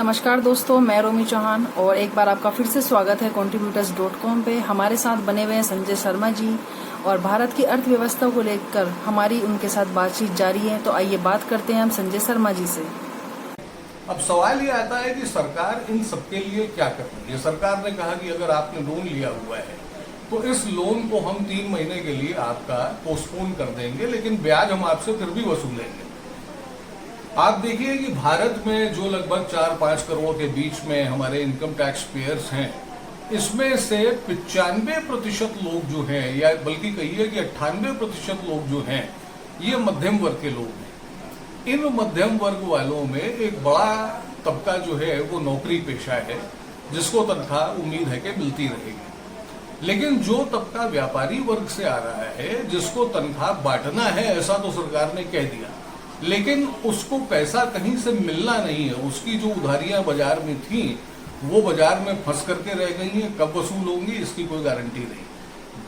नमस्कार दोस्तों, मैं रोमी चौहान और एक बार आपका फिर से स्वागत है contributors.com पे। हमारे साथ बने हुए हैं संजय शर्मा जी और भारत की अर्थव्यवस्था को लेकर हमारी उनके साथ बातचीत जारी है। तो आइए बात करते हैं हम संजय शर्मा जी से। अब सवाल ये आता है कि सरकार इन सबके लिए क्या कर रही है। सरकार ने कहा कि अगर आपने लोन लिया हुआ है तो इस लोन को हम 3 महीने के लिए आपका पोस्टपोन कर देंगे, लेकिन ब्याज हम आपसे फिर भी वसूलेंगे। आप देखिए कि भारत में जो लगभग 4-5 करोड़ के बीच में हमारे इनकम टैक्स पेयर्स हैं, इसमें से 95% लोग जो हैं, या बल्कि कहिए कि 98% लोग जो हैं, ये मध्यम वर्ग के लोग हैं। इन मध्यम वर्ग वालों में एक बड़ा तबका जो है वो नौकरी पेशा है, जिसको तनख्वाह उम्मीद है कि मिलती रहेगी। लेकिन जो तबका व्यापारी वर्ग से आ रहा है, जिसको तनख्वाह बांटना है ऐसा तो सरकार ने कह दिया, लेकिन उसको पैसा कहीं से मिलना नहीं है। उसकी जो उधारियां बाजार में थी वो बाजार में फंस करके रह गई हैं। कब वसूल होंगी इसकी कोई गारंटी नहीं।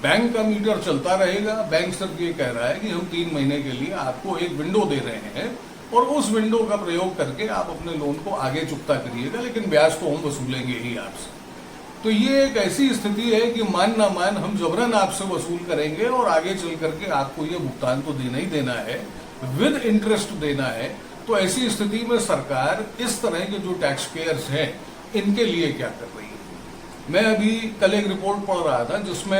बैंक का मीटर चलता रहेगा। बैंक सिर्फ ये कह रहा है कि हम 3 महीने के लिए आपको एक विंडो दे रहे हैं और उस विंडो का प्रयोग करके आप अपने लोन को आगे चुकता करिएगा, लेकिन ब्याज तो हम वसूलेंगे ही आपसे। तो ये एक ऐसी स्थिति है कि मान ना मान हम जबरन आपसे वसूल करेंगे और आगे चल करके आपको ये भुगतान तो देना ही देना है, विद इंटरेस्ट देना है। तो ऐसी स्थिति में सरकार इस तरह के जो टैक्स पेयर्स हैं इनके लिए क्या कर रही है। मैं अभी कल एक रिपोर्ट पढ़ रहा था जिसमें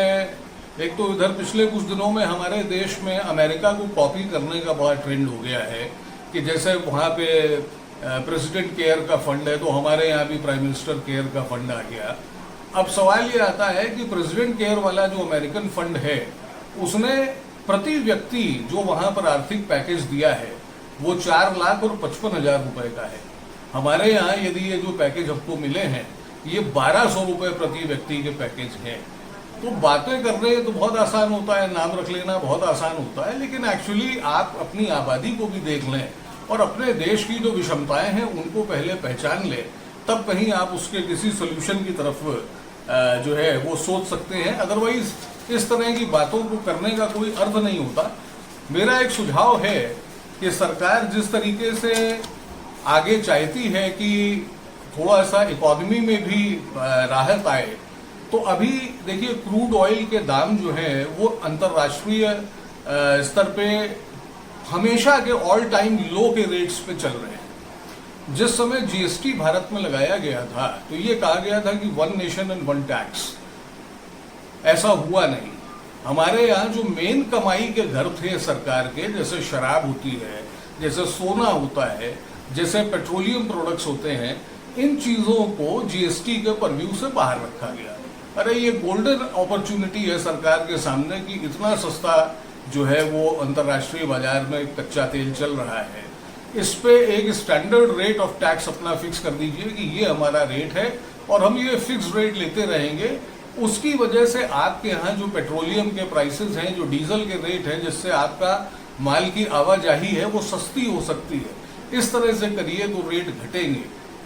एक तो इधर पिछले कुछ दिनों में हमारे देश में अमेरिका को कॉपी करने का बड़ा ट्रेंड हो गया है कि जैसे वहाँ पे प्रेसिडेंट केयर का फंड है तो हमारे यहाँ भी प्राइम मिनिस्टर केयर का फंड आ गया। अब सवाल ये आता है कि प्रेसिडेंट केयर वाला जो अमेरिकन फंड है उसने प्रति व्यक्ति जो वहां पर आर्थिक पैकेज दिया है वो 4,55,000 रुपए का है। हमारे यहाँ यदि ये जो पैकेज हमको मिले हैं ये 1,200 रुपए प्रति व्यक्ति के पैकेज हैं। तो बातें करने तो बहुत आसान होता है, नाम रख लेना बहुत आसान होता है, लेकिन एक्चुअली आप अपनी आबादी को भी देख लें और अपने देश की जो विषमताएं हैं उनको पहले पहचान लें, तब कहीं आप उसके किसी सोल्यूशन की तरफ जो है वो सोच सकते हैं। अदरवाइज इस तरह की बातों को करने का कोई अर्थ नहीं होता। मेरा एक सुझाव है कि सरकार जिस तरीके से आगे चाहती है कि थोड़ा सा इकोनॉमी में भी राहत आए, तो अभी देखिए क्रूड ऑयल के दाम जो हैं वो अंतर्राष्ट्रीय स्तर पे हमेशा के ऑल टाइम लो के रेट्स पे चल रहे हैं। जिस समय जीएसटी भारत में लगाया गया था तो ये कहा गया था कि 1 नेशन एंड 1 टैक्स, ऐसा हुआ नहीं। हमारे यहाँ जो मेन कमाई के घर थे सरकार के, जैसे शराब होती है, जैसे सोना होता है, जैसे पेट्रोलियम प्रोडक्ट्स होते हैं, इन चीजों को जीएसटी के परव्यू से बाहर रखा गया। अरे ये गोल्डन अपॉर्चुनिटी है सरकार के सामने कि इतना सस्ता जो है वो अंतर्राष्ट्रीय बाजार में कच्चा तेल चल रहा है, इस पे एक स्टैंडर्ड रेट ऑफ टैक्स अपना फिक्स कर दीजिए कि ये हमारा रेट है और हम ये फिक्स रेट लेते रहेंगे। उसकी वजह से आपके यहाँ जो पेट्रोलियम के प्राइसेस हैं, जो डीजल के रेट हैं, जिससे आपका माल की आवाजाही है वो सस्ती हो सकती है। इस तरह से करिए तो रेट घटेंगे।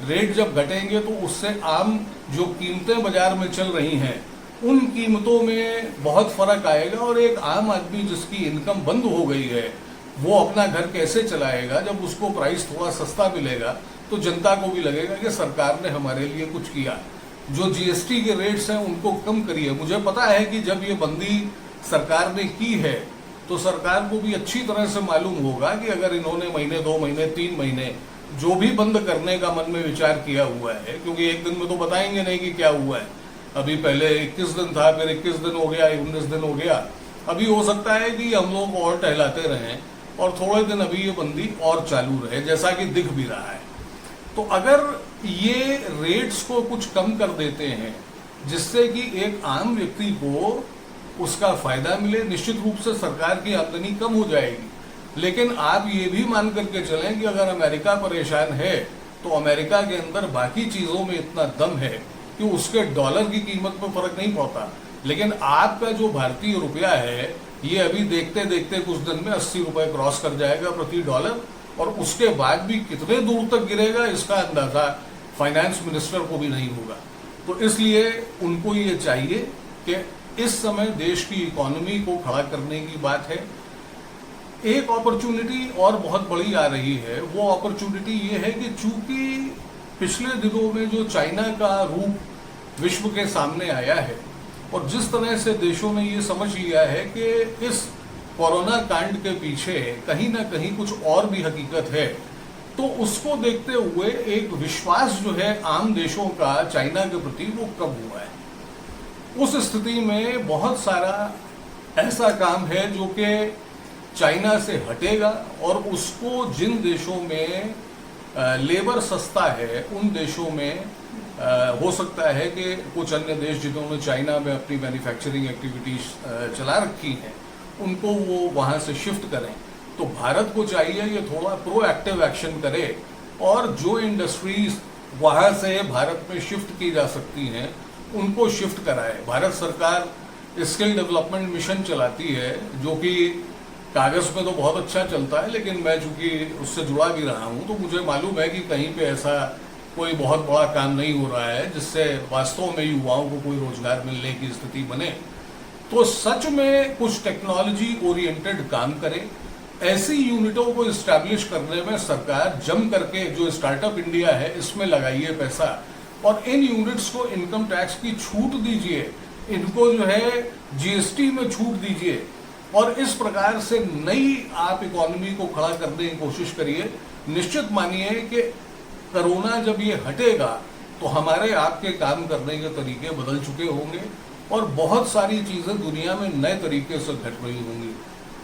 रेट जब घटेंगे तो उससे आम जो कीमतें बाजार में चल रही हैं उन कीमतों में बहुत फर्क आएगा और एक आम आदमी जिसकी इनकम बंद हो गई है वो अपना घर कैसे चलाएगा। जब उसको प्राइस थोड़ा सस्ता मिलेगा तो जनता को भी लगेगा कि सरकार ने हमारे लिए कुछ किया। जो जीएसटी के रेट्स हैं उनको कम करिए। मुझे पता है कि जब ये बंदी सरकार ने की है तो सरकार को भी अच्छी तरह से मालूम होगा कि अगर इन्होंने महीने, 2 महीने, 3 महीने जो भी बंद करने का मन में विचार किया हुआ है, क्योंकि एक दिन में तो बताएंगे नहीं कि क्या हुआ है। अभी पहले 21 दिन था, फिर 21 दिन हो गया, 19 दिन हो गया। अभी हो सकता है कि हम लोग और टहलाते रहें और थोड़े दिन अभी ये बंदी और चालू रहे, जैसा कि दिख भी रहा है। तो अगर ये रेट्स को कुछ कम कर देते हैं जिससे कि एक आम व्यक्ति को उसका फायदा मिले, निश्चित रूप से सरकार की आमदनी कम हो जाएगी। लेकिन आप ये भी मान करके चलें कि अगर अमेरिका परेशान है तो अमेरिका के अंदर बाकी चीजों में इतना दम है कि उसके डॉलर की कीमत पर फर्क नहीं पड़ता। लेकिन आपका जो भारतीय रुपया है ये अभी देखते देखते कुछ दिन में 80 रुपए क्रॉस कर जाएगा प्रति डॉलर, और उसके बाद भी कितने दूर तक गिरेगा इसका अंदाजा फाइनेंस मिनिस्टर को भी नहीं होगा। तो इसलिए उनको ये चाहिए कि इस समय देश की इकोनॉमी को खड़ा करने की बात है। एक अपॉर्चुनिटी और बहुत बड़ी आ रही है। वो अपॉर्चुनिटी ये है कि चूंकि पिछले दिनों में जो चाइना का रूप विश्व के सामने आया है और जिस तरह से देशों ने ये समझ लिया है कि इस कोरोना कांड के पीछे कहीं ना कहीं कुछ और भी हकीकत है, तो उसको देखते हुए एक विश्वास जो है आम देशों का चाइना के प्रति वो कम हुआ है। उस स्थिति में बहुत सारा ऐसा काम है जो कि चाइना से हटेगा और उसको जिन देशों में लेबर सस्ता है उन देशों में हो सकता है कि कुछ अन्य देश जिन्होंने चाइना में अपनी मैन्युफैक्चरिंग एक्टिविटीज चला रखी हैं उनको वो वहाँ से शिफ्ट करें। तो भारत को चाहिए ये थोड़ा प्रोएक्टिव एक्शन करे और जो इंडस्ट्रीज वहाँ से भारत में शिफ्ट की जा सकती हैं उनको शिफ्ट कराए। भारत सरकार स्किल डेवलपमेंट मिशन चलाती है जो कि कागज में तो बहुत अच्छा चलता है, लेकिन मैं चूंकि उससे जुड़ा भी रहा हूँ तो मुझे मालूम है कि कहीं पे ऐसा कोई बहुत बड़ा काम नहीं हो रहा है जिससे वास्तव में युवाओं को कोई रोजगार मिलने की स्थिति बने। तो सच में कुछ टेक्नोलॉजी ओरिएंटेड काम करे, ऐसी यूनिटों को इस्टेब्लिश करने में सरकार जम करके जो स्टार्टअप इंडिया है इसमें लगाइए पैसा और इन यूनिट्स को इनकम टैक्स की छूट दीजिए, इनको जो है जीएसटी में छूट दीजिए और इस प्रकार से नई आप इकोनॉमी को खड़ा करने की कोशिश करिए। निश्चित मानिए कि कोरोना जब ये हटेगा तो हमारे आपके काम करने के तरीके बदल चुके होंगे और बहुत सारी चीजें दुनिया में नए तरीके से घट रही होंगी।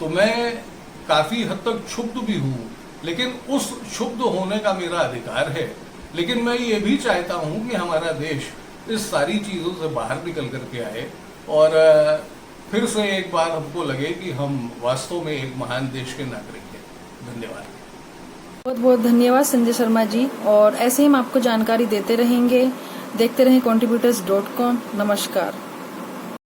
तो मैं काफी हद तक क्षुब्ध भी हूँ, लेकिन उस क्षुब्ध होने का मेरा अधिकार है, लेकिन मैं ये भी चाहता हूँ कि हमारा देश इस सारी चीजों से बाहर निकल करके आए और फिर से एक बार हमको लगे कि हम वास्तव में एक महान देश के नागरिक हैं। धन्यवाद। बहुत बहुत धन्यवाद संजय शर्मा जी, और ऐसे ही हम आपको जानकारी देते रहेंगे। देखते रहें contributors.com। नमस्कार।